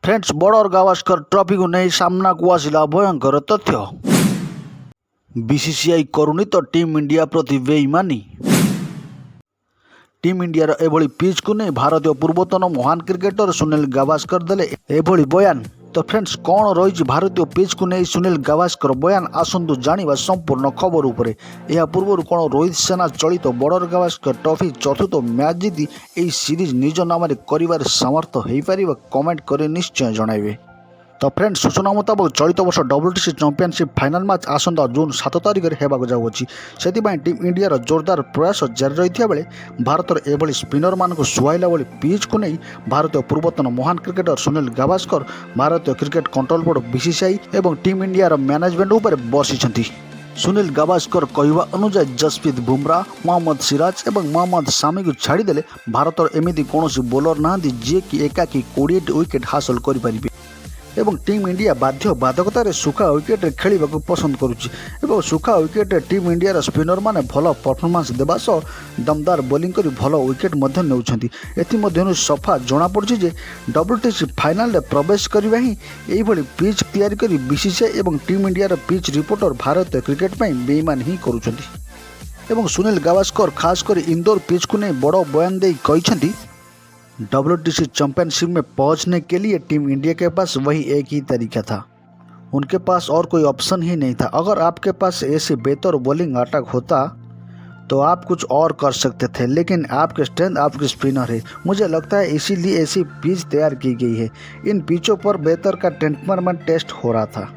Friends border Gavaskar trophy को नहीं सामना को आसिला भयंकर तथ्य। बीसीसीआई करुनी तो टीम इंडिया प्रति बेईमानी। टीम इंडिया एभली पिच को नहीं भारतीय पूर्वतन महान क्रिकेटर सुनील गावस्कर देले एभली बयान। तो फ्रेंड्स कौन रही भारतीय पिच को नहीं सुनील गावस्कर बयान आसतु जाना संपूर्ण खबर उपरे। यह पूर्व कौन रोहित सेना चलित बॉर्डर गावस्कर ट्रॉफी चतुर्थ मैच जीति यह सीरीज निज नाम कर सामर्थ हो पार कमेंट कर निश्चय जनइबे। तो फ्रेंड्स सूचना मुताबक चलित वर्ष WTC चैंपियनशिप फाइनाल मैच आसंता जून 7 तारिख में होगा जाऊँगी। से टीम इंडिया जोरदार प्रयास जारी रही बेले भारतर एभली स्पिनर मानक सुहाइला भली पिच को नहीं भारतीय पूर्वतन महान क्रिकेटर सुनील गावस्कर भारतीय क्रिकेट कंट्रोल बोर्ड BCCI और टीम इंडिया मैनेजमेंट उपर बसी। सुनील गावस्कर कहवा अनुसार जसप्रीत बुमराह, मोहम्मद सिराज और मोहम्मद शामी को छाड़देले भारतर एमती कौन बोलर ना जी कि एकाकी 20 विकेट हासिल करें एवं टीम इंडिया बाध्य बाधकतार सुखा विकेट खेलने को पसंद करुच्ची। सुखा विकेट टीम इंडिया स्पिनर माने भल परफॉर्मेंस देवा सह दमदार बोलिंग कर भल विकेट नेउछंती। एथिमध्यनु सफा जना पड़ुछि जे WTC फाइनाल रे प्रवेश करबा ही एही भली पिच तैयारी करी BCCI एवं टीम इंडिया पिच रिपोर्टर भारतीय क्रिकेट में बेईमान ही करुछंती। एवं सुनील गावस्कर खास कर इंदौर पिच को नहीं बड़ बयान दे कहिसेंती WTC चैंपियनशिप में पहुंचने के लिए टीम इंडिया के पास वही एक ही तरीका था, उनके पास और कोई ऑप्शन ही नहीं था। अगर आपके पास ऐसे बेहतर बॉलिंग अटैक होता तो आप कुछ और कर सकते थे, लेकिन आपके स्ट्रेंथ आपके स्पिनर है। मुझे लगता है इसीलिए ऐसी पिच तैयार की गई है। इन पिचों पर बेहतर का टेम्परमेंट टेस्ट हो रहा था।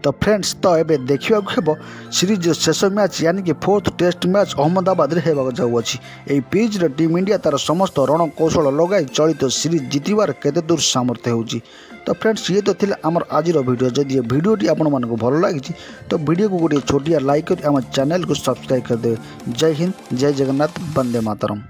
तो फ्रेंड्स तो एबे देखिया सीरीज शेष मैच यानी कि 4th टेस्ट मैच अहमदाबाद रे होगा जाऊँगी। यही पिच रे टीम इंडिया तार समस्त रणकौशल लगाई चलित सीरीज जितबार केते दूर सामर्थ्य होची। तो फ्रेंड्स ये तो थिला आमर आजिर वीडियो। जदि वीडियोटी आपण मानक भल लगी तो वीडियो को गोटे छोटिया लाइक कर आम चैनल को सब्सक्राइब कर दे। जय हिंद, जय जगन्नाथ, वंदे मातरम।